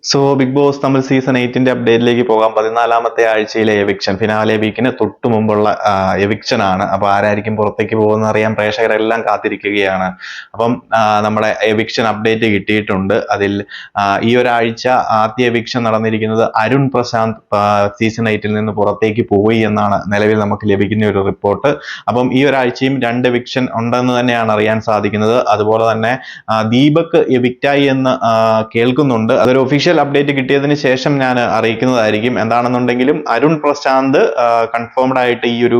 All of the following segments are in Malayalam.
So Bigg Boss Tamil season 8ന്റെ അപ്ഡേറ്റിലേക്ക് പോകാം. 14ാമത്തെ ആഴ്ചയിലെ എവിക്ഷൻ ഫിനാലെ വീക്കിന് തൊട്ടു മുമ്പുള്ള എവിക്ഷൻ ആണ്. അപ്പോൾ ആരായിരിക്കും പുറത്തേക്ക് പോകുന്ന അറിയാൻ പ്രേക്ഷകരെല്ലാം കാത്തിരിക്കുകയാണ്. അപ്പം നമ്മുടെ എവിക്ഷൻ അപ്ഡേറ്റ് കിട്ടിയിട്ടുണ്ട്. അതിൽ ഈ ഒരാഴ്ച ആദ്യ എവിക്ഷൻ നടന്നിരിക്കുന്നത് അരുൺ പ്രശാന്ത് സീസൺ 8ൽ നിന്ന് പുറത്തേക്ക് പോയി എന്നാണ് നിലവിൽ നമുക്ക് ലഭിക്കുന്ന ഒരു റിപ്പോർട്ട്. അപ്പം ഈ ഒരാഴ്ചയും 2 എവിക്ഷൻ ഉണ്ടെന്ന് തന്നെയാണ് അറിയാൻ സാധിക്കുന്നത്. അതുപോലെ തന്നെ ദീപക് എവിക്റ്റായി എന്ന് കേൾക്കുന്നുണ്ട്. അതൊരു ഒഫീഷ്യൽ അപ്ഡേറ്റ് കിട്ടിയതിന് ശേഷം ഞാൻ അറിയിക്കുന്നതായിരിക്കും. എന്താണെന്നുണ്ടെങ്കിലും അരുൺ പ്രശാന്ത് കൺഫേംഡ് ആയിട്ട് ഈ ഒരു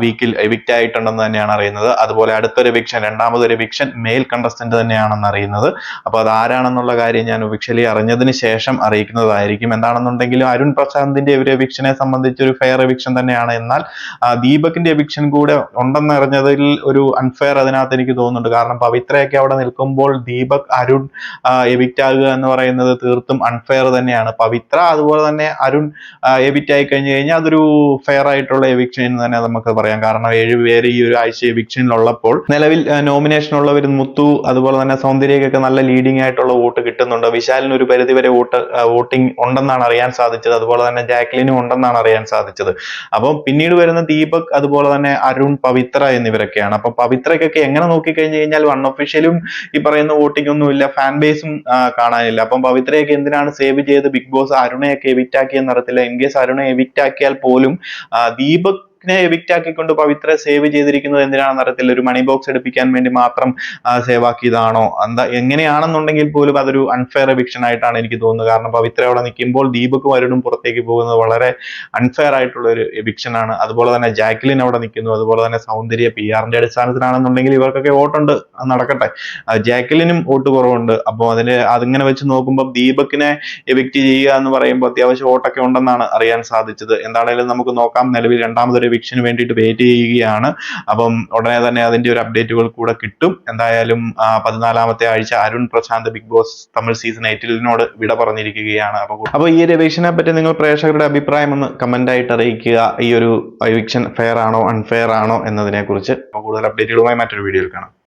വീക്കിൽ എവിക്റ്റ് ആയിട്ടുണ്ടെന്ന് തന്നെയാണ് അറിയുന്നത്. അതുപോലെ അടുത്തൊരു എവിക്ഷൻ, രണ്ടാമതൊരു എവിക്ഷൻ മെയിൽ കണ്ടസ്റ്റന്റ് തന്നെയാണെന്ന് അറിയുന്നത്. അപ്പോൾ അത് ആരാണെന്നുള്ള കാര്യം ഞാൻ ഒഫീഷ്യലി അറിഞ്ഞതിന് ശേഷം അറിയിക്കുന്നതായിരിക്കും. എന്താണെന്നുണ്ടെങ്കിലും അരുൺ പ്രശാന്തിന്റെ ഒരു എവിക്ഷനെ സംബന്ധിച്ച് ഒരു ഫെയർ എവിക്ഷൻ തന്നെയാണ്. എന്നാൽ ദീപകിന്റെ എവിക്ഷൻ കൂടെ ഉണ്ടെന്ന് അറിഞ്ഞതിൽ ഒരു അൺഫെയർ അതിനകത്ത് എനിക്ക് തോന്നുന്നുണ്ട്. കാരണം പവിത്രയൊക്കെ അവിടെ നിൽക്കുമ്പോൾ ദീപക് അരുൺ എവിക്റ്റ് ആകുക എന്ന് പറയുന്നത് തീർത്തും അൺഫെയർ തന്നെയാണ്. പവിത്ര അതുപോലെ തന്നെ അരുൺ എവിക്റ്റ് ആയി കഴിഞ്ഞു കഴിഞ്ഞാൽ അതൊരു ഫെയർ ആയിട്ടുള്ള എവിക്ഷൻ എന്ന് തന്നെ നമുക്ക് പറയാം. കാരണം 7 പേര് ഈ ഒരു ആഴ്ച എവിക്ഷനിലുള്ളപ്പോൾ നിലവിൽ നോമിനേഷൻ ഉള്ളവർ മുത്തു അതുപോലെ തന്നെ സൗന്ദര്യക്കൊക്കെ നല്ല ലീഡിംഗ് ആയിട്ടുള്ള വോട്ട് കിട്ടുന്നുണ്ട്. വിശാലിന് ഒരു പരിധിവരെ വോട്ടിംഗ് ഉണ്ടെന്നാണ് അറിയാൻ സാധിച്ചത്. അതുപോലെ തന്നെ ജാക്ലിനും ഉണ്ടെന്നാണ് അറിയാൻ സാധിച്ചത്. അപ്പം പിന്നീട് വരുന്ന ദീപക് അതുപോലെ തന്നെ അരുൺ, പവിത്ര എന്നിവരൊക്കെയാണ്. അപ്പൊ പവിത്രക്കൊക്കെ എങ്ങനെ നോക്കിക്കഴിഞ്ഞു കഴിഞ്ഞാൽ അൺഒഫീഷ്യലും ഈ പറയുന്ന വോട്ടിംഗ് ഒന്നുമില്ല, ഫാൻ ബേസും കാണാനില്ല. അപ്പം പവിത്രയൊക്കെ എന്തിനാണ് സേവ് ചെയ്ത് ബിഗ് ബോസ് അരുണയൊക്കെ എവിക്റ്റ് ആക്കിയെന്ന് അറിയത്തില്ല. ഇൻ കേസ് അരുണെ എവിക്റ്റ് ആക്കിയാൽ പോലും ദീപക് എവിക്റ്റ് ആക്കിക്കൊണ്ട് പവിത്ര സേവ് ചെയ്തിരിക്കുന്നത് എന്തിനാണെന്ന് അറിയത്തില്ല. ഒരു മണി ബോക്സ് എടുപ്പിക്കാൻ വേണ്ടി മാത്രം സേവ് ആക്കിയതാണോ എങ്ങനെയാണെന്നുണ്ടെങ്കിൽ പോലും അതൊരു അൺഫെയർ എവിക്ഷൻ ആയിട്ടാണ് എനിക്ക് തോന്നുന്നത്. കാരണം പവിത്ര അവിടെ നിൽക്കുമ്പോൾ ദീപക്കും അരുണും പുറത്തേക്ക് പോകുന്നത് വളരെ അൺഫെയർ ആയിട്ടുള്ള ഒരു എവിക്ഷൻ ആണ്. അതുപോലെ തന്നെ ജാക്ലിൻ അവിടെ നിൽക്കുന്നു. അതുപോലെ തന്നെ സൗന്ദര്യ PR-ന്റെ അടിസ്ഥാനത്തിലാണെന്നുണ്ടെങ്കിൽ ഇവർക്കൊക്കെ വോട്ടുണ്ട്, നടക്കട്ടെ. ജാക്ലിനും വോട്ട് കുറവുണ്ട്. അപ്പോൾ അതിങ്ങനെ വെച്ച് നോക്കുമ്പോൾ ദീപകിനെ എവിക്റ്റ് ചെയ്യുക എന്ന് പറയുമ്പോൾ അത്യാവശ്യം വോട്ടൊക്കെ ഉണ്ടെന്നാണ് അറിയാൻ സാധിച്ചത്. എന്താണെങ്കിലും നമുക്ക് നോക്കാം. നിലവിൽ രണ്ടാമതൊരു എവിക്ഷന് വേണ്ടിയിട്ട് വെയിറ്റ് ചെയ്യുകയാണ്. അപ്പം ഉടനെ തന്നെ അതിന്റെ ഒരു അപ്ഡേറ്റുകൾ കൂടെ കിട്ടും. എന്തായാലും 14ാമത്തെ ആഴ്ച Arun Prashanth Bigg Boss Tamil season 8 വിട പറഞ്ഞിരിക്കുകയാണ്. അപ്പോൾ ഈ ഒരു എവിക്ഷനെ പറ്റി നിങ്ങൾ പ്രേക്ഷകരുടെ അഭിപ്രായം ഒന്ന് കമന്റ് ആയിട്ട് അറിയിക്കുക. ഈ ഒരു എവിക്ഷൻ ഫെയർ ആണോ അൺഫെയർ ആണോ എന്നതിനെ കുറിച്ച്. കൂടുതൽ അപ്ഡേറ്റുകളുമായി മറ്റൊരു വീഡിയോയിൽ കാണാം.